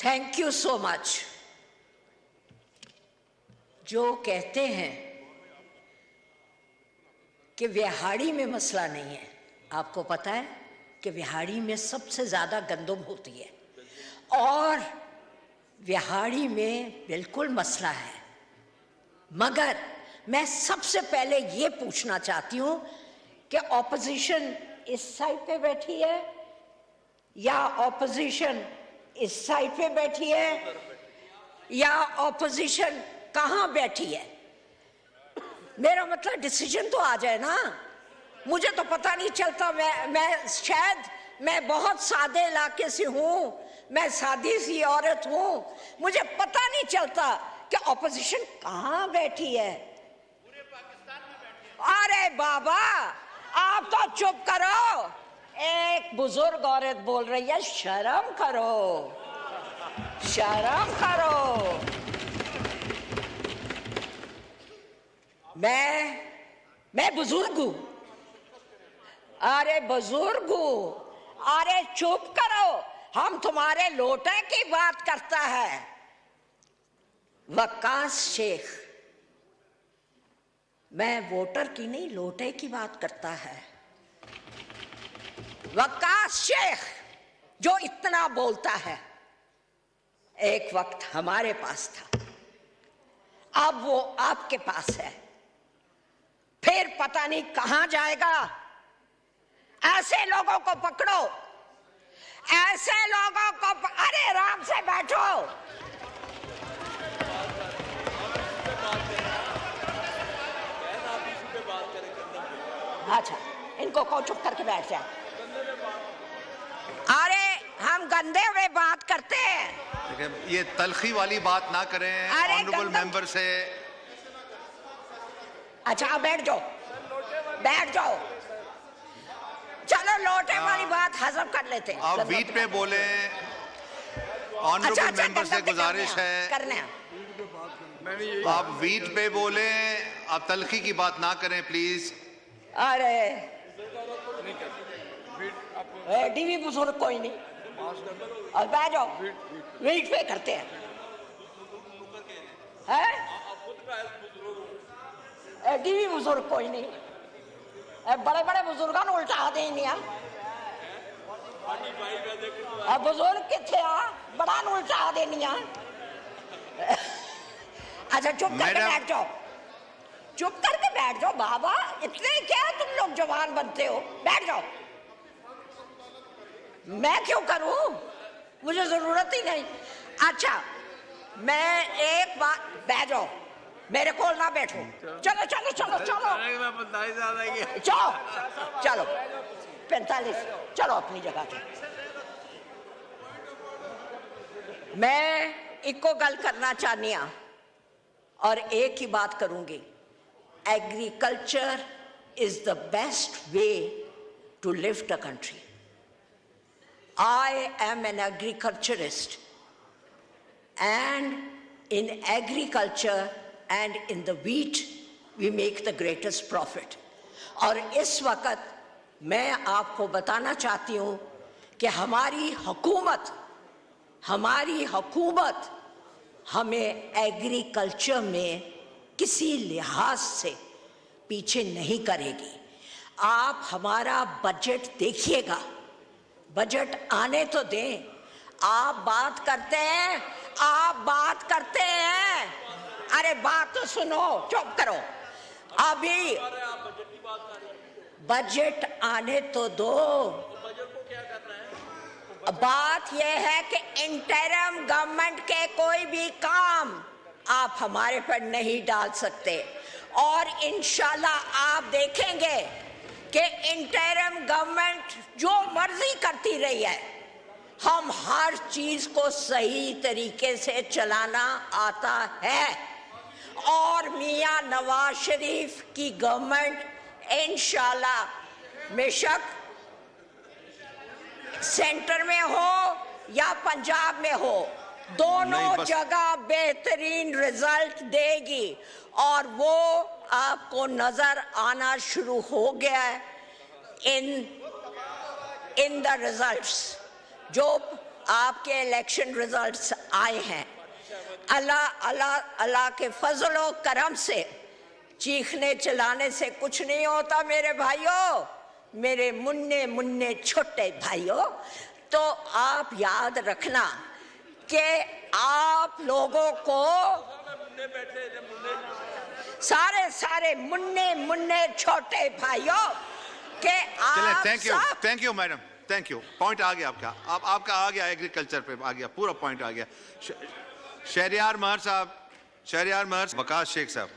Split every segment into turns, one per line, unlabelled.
Thank you so much. जो कहते हैं कि विहाड़ी में मसला नहीं है, आपको पता है कि विहाड़ी में सबसे ज़्यादा गंदम होती है और विहाड़ी में बिल्कुल मसला है। मगर मैं सबसे पहले ये पूछना चाहती हूँ कि ऑपोजिशन इस साइड पे बैठी है या ऑपोजिशन इस साइड पे बैठी है या ऑपोजिशन कहाँ बैठी है? मेरा मतलब डिसीजन तो आ जाए ना। मुझे तो पता नहीं चलता। मैं बहुत सादे इलाके से हूँ, मैं सादी सी औरत हूँ, मुझे पता नहीं चलता कि ऑपोजिशन कहाँ बैठी है। पूरे पाकिस्तान में बैठी है। अरे बाबा आप तो चुप करो। एक बुजुर्ग औरत बोल रही है, शर्म करो, शर्म करो। मैं बुजुर्ग हूं। अरे बुजुर्ग हूं, अरे चुप करो। हम तुम्हारे लोटे की बात करता है। वक्कास शेख, मैं वोटर की नहीं लोटे की बात करता है। वक्कास शेख जो इतना बोलता है, एक वक्त हमारे पास था, अब वो आपके पास है, फिर पता नहीं कहां जाएगा। ऐसे लोगों को पकड़ो, ऐसे लोगों को अरे आराम से बैठो। अच्छा, इनको कहो चुप करके बैठ जाए। अरे हम गंदे में बात करते हैं,
ये तलखी वाली बात ना करें ऑनरेबल मेंबर से।
अच्छा आप बैठ जाओ, बैठ जाओ। चलो लोटे वाली बात हजम कर लेते हैं।
आप बीट पे बोले। ऑनरेबल मेंबर से गुजारिश है, आप बीट पे बोले, आप तलखी की बात ना करें प्लीज।
अरे डीवी बुजुर्ग कोई नहीं, और बैठ जाओ, वेट पे करते हैं। डीवी बुजुर्ग कोई नहीं, बड़े बड़े बुजुर्गों ने उल्टा दे नहीं। बुजुर्ग किथे आ, बड़ा न उल्टा देनी। अच्छा चुप करके बैठ जाओ, चुप करके बैठ जाओ बाबा। इतने क्या तुम लोग जवान बनते हो, बैठ जाओ। मैं क्यों करूं, मुझे जरूरत ही नहीं। अच्छा मैं एक बात, बैठ जाओ, मेरे को ना बैठो। चलो चलो चलो चलो चलो चलो 45, चलो अपनी जगह पे। मैं इको गल करना चाहनी हाँ और एक ही बात करूंगी। Agriculture is the best way to lift a country. I am an agriculturist, and in agriculture and in the wheat we make the greatest profit. और इस वक्त मैं आपको बताना चाहती हूँ कि हमारी हुकूमत हमें एग्रीकल्चर में किसी लिहाज से पीछे नहीं करेगी। आप हमारा बजट देखिएगा, बजट आने तो दें। आप बात करते हैं, अरे बात तो सुनो, चुप करो। अभी बजट आने तो दो। बात यह है कि इंटरिम गवर्नमेंट के कोई भी काम आप हमारे पर नहीं डाल सकते, और इंशाल्लाह आप देखेंगे कि इंटरिम गवर्नमेंट जो मर्जी करती रही है, हम हर चीज को सही तरीके से चलाना आता है। और मियां नवाज शरीफ की गवर्नमेंट इंशाल्लाह, बेशक सेंटर में हो या पंजाब में हो, दोनों जगह बेहतरीन रिजल्ट देगी। और वो आपको नजर आना शुरू हो गया है इन द रिजल्ट्स। जो आपके इलेक्शन रिजल्ट्स आए हैं। अल्लाह अल्लाह अल्लाह के फजलो करम से चीखने चिल्लाने से कुछ नहीं होता मेरे भाइयों, मेरे मुन्ने मुन्ने छोटे भाइयों। तो आप याद रखना कि आप लोगों को सारे मुन्ने मुन्ने छोटे भाइयों के आप
thank you madam, thank you. Point आ गया आपका आ गया, एग्रीकल्चर पे आ गया, पूरा पॉइंट आ गया। शहरियार महर साहब, वकास शेख साहब।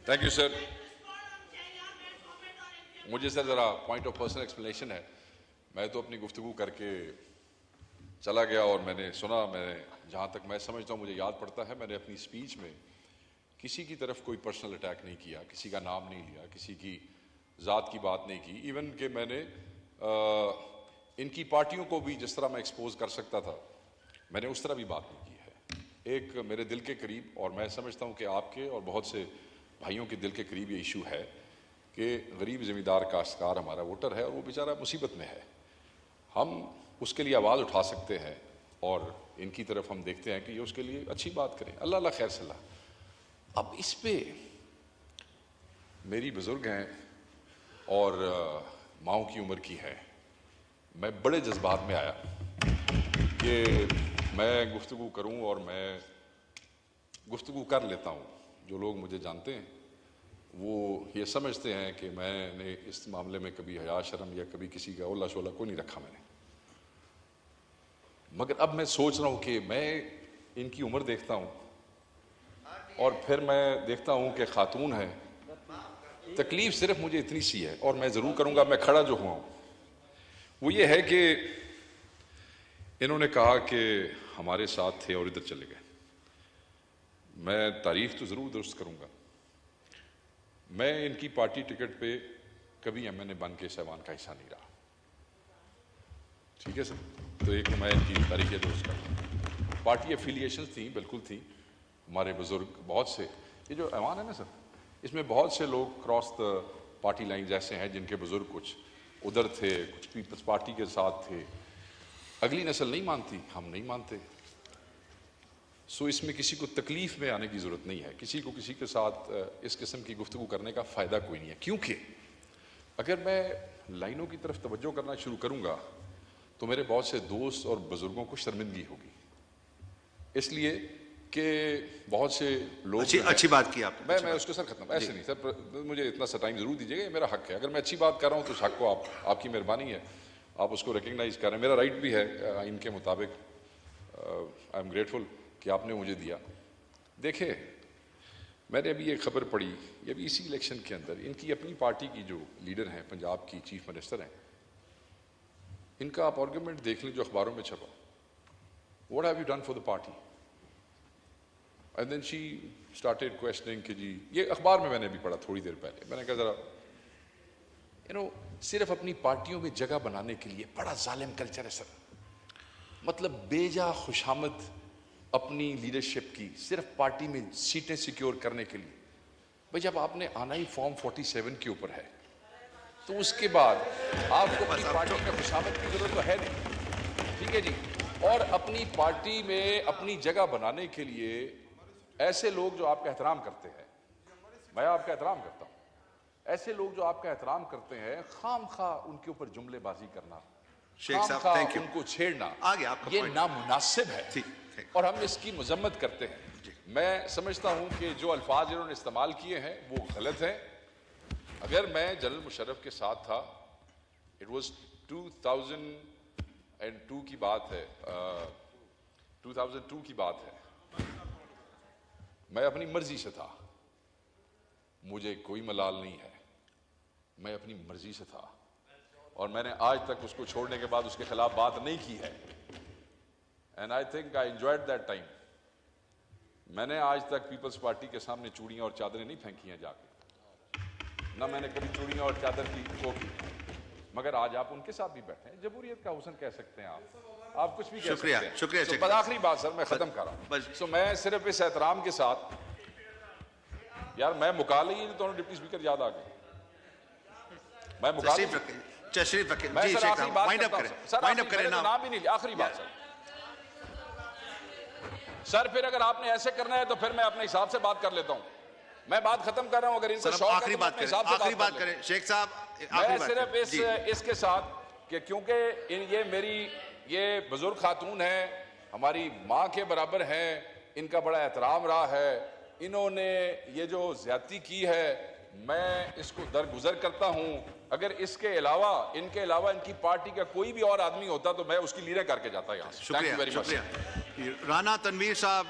Thank you sir. मुझे सर ज़रा पॉइंट ऑफ पर्सनल एक्सप्लेनेशन है। मैं तो अपनी गुफ्तगू करके चला गया और मैंने सुना, मैंने जहाँ तक मैं समझता हूँ, मुझे याद पड़ता है, मैंने अपनी स्पीच में किसी की तरफ कोई पर्सनल अटैक नहीं किया, किसी का नाम नहीं लिया, किसी की ज़ात की बात नहीं की। इवन कि मैंने इनकी पार्टियों को भी जिस तरह मैं एक्सपोज कर सकता था, मैंने उस तरह भी बात नहीं की है। एक मेरे दिल के करीब, और मैं समझता हूँ कि आपके और बहुत से भाइयों के दिल के करीब ये इशू है कि गरीब ज़मींदार काश्तकार हमारा वोटर है और वो बेचारा मुसीबत में है। हम उसके लिए आवाज़ उठा सकते हैं और इनकी तरफ हम देखते हैं कि ये उसके लिए अच्छी बात करें। अल्लाह अल्लाह खैर सलाह। अब इस पे मेरी बुज़ुर्ग हैं और माओ की उम्र की है। मैं बड़े जज्बात में आया कि मैं गुफ्तगू करूं और मैं गुफ्तगू कर लेता हूं। जो लोग मुझे जानते हैं वो ये समझते हैं कि मैंने इस मामले में कभी हया शर्म या कभी किसी का ओला शोला को नहीं रखा मैंने। मगर अब मैं सोच रहा हूं कि मैं इनकी उम्र देखता हूं और फिर मैं देखता हूं कि खातून है। तकलीफ सिर्फ मुझे इतनी सी है और मैं ज़रूर करूंगा, मैं खड़ा जो हुआ हूं वो ये है कि इन्होंने कहा कि हमारे साथ थे और इधर चले गए। मैं तारीफ तो ज़रूर दुरुस्त करूंगा। मैं इनकी पार्टी टिकट पे कभी एमएनए बन के सहवान का हिस्सा नहीं रहा, ठीक है सर। तो एक मैं इनकी तारीखें दुरुस्त करूँ। पार्टी एफिलिएशन थी, बिल्कुल थी। हमारे बुजुर्ग बहुत से, ये जो ऐवान है ना सर, इसमें बहुत से लोग क्रॉस द पार्टी लाइन जैसे हैं जिनके बुजुर्ग कुछ उधर थे, कुछ पीपल्स पार्टी के साथ थे। अगली नस्ल नहीं मानती, हम नहीं मानते। सो इसमें किसी को तकलीफ में आने की ज़रूरत नहीं है। किसी को किसी के साथ इस किस्म की गुफ्तगू करने का फ़ायदा कोई नहीं है, क्योंकि अगर मैं लाइनों की तरफ तवज्जो करना शुरू करूँगा तो मेरे बहुत से दोस्त और बुज़ुर्गों को शर्मिंदगी होगी। इसलिए कि बहुत से लोग
अच्छी बात की आपने।
मैं उसको सर ख़त्म ऐसे नहीं सर, मुझे इतना सा टाइम ज़रूर दीजिएगा, ये मेरा हक है। अगर मैं अच्छी बात कर रहा हूँ तो उस हक को आपकी मेहरबानी है, आप उसको रिकग्नाइज़ कर रहे हैं। मेरा राइट भी है इनके मुताबिक। आई एम ग्रेटफुल कि आपने मुझे दिया। देखिए, मैंने अभी एक खबर पढ़ी, ये भी इसी इलेक्शन के अंदर, इनकी अपनी पार्टी की जो लीडर हैं, पंजाब की चीफ मिनिस्टर हैं, इनका आप आर्गूमेंट देख लें जो अखबारों में छपा। What have you done for the party? And then she started questioning कि जी, ये अखबार में मैंने भी पढ़ा थोड़ी देर पहले। मैंने कहा ज़रा सिर्फ अपनी पार्टियों में जगह बनाने के लिए बड़ा जालिम कल्चर है सर। मतलब बेजा खुशामद अपनी लीडरशिप की सिर्फ पार्टी में सीटें सिक्योर करने के लिए। भाई जब आपने आना ही फॉर्म 47 के ऊपर है तो उसके बाद आपको अपनी पार्टी में खुशामद की जरूरत तो है नहीं, ठीक है जी। और अपनी पार्टी में अपनी जगह बनाने के लिए ऐसे लोग जो आपका एहतराम करते हैं, मैं आपका एहतराम करता हूँ, ऐसे लोग जो आपका एहतराम करते हैं, खाम खा उनके ऊपर जुमलेबाजी करना,
शेख साहब थैंक यू,
उनको छेड़ना,
आगे आपका
ये नामुनासिब है और हम इसकी मजम्मत करते हैं। मैं समझता हूं कि जो अल्फाज इन्होंने इस्तेमाल किए हैं वो गलत हैं। अगर मैं जनरल मुशर्रफ के साथ था, इट वाज 2002 की बात है, 2002 की बात है, मैं अपनी मर्जी से था, मुझे कोई मलाल नहीं है, मैं अपनी मर्जी से था और मैंने आज तक उसको छोड़ने के बाद उसके खिलाफ बात नहीं की है। And I think I enjoyed that time. मैंने आज तक पीपल्स पार्टी के सामने चूड़ियां और चादरें नहीं फेंकी हैं जाके, ना मैंने कभी चूड़ियां और चादर की को की। मगर आज आप उनके साथ भी बैठे हैं, जमहूरियत का हुस्न कह सकते हैं आप कुछ भी कह सकते हैं।
शुक्रिया।
तो आखिरी बात सर, मैं खत्म कर रहा हूं। सो मैं सिर्फ इस एहतराम के साथ, यार मैं मुका ली, दोनों डिप्टी स्पीकर याद आ गए, मैं मुका
तशरीफ रखें
मैं
जी
सर
शेख
आखिरी
साहब
बात
वाइंड अप
करता
करें
हूं, सर
वाइंड अप
आखिरी-
करें
मैंने तो
ना
नाम भी नहीं लिया, आखिरी बात सर फिर अगर आपने ऐसे करना है तो फिर मैं अपने हिसाब से बात कर लेता हूं। मैं बात खत्म कर रहा हूं, अगर इनको
सर
शौक है
आखिरी
तो मैं
बात
अपने
करें
हिसाब से
आखिरी बात
कर लेता
करें शेख साहब
हूं।
आखिरी
मैं
बात
सिर्फ
करें। जी
इसके साथ कि क्योंकि ये मेरी ये बुजुर्ग खातून है, हमारी माँ के बराबर हैं, इनका बड़ा एहतराम रहा है, इन्होंने ये जो ज्यादती की है मैं इसको दरगुजर करता हूं। अगर इसके अलावा इनके अलावा इनकी पार्टी का कोई भी और आदमी होता तो मैं उसकी लीडर करके जाता यहाँ से। Thank you very much.
शुक्रिया राना तनवीर साहब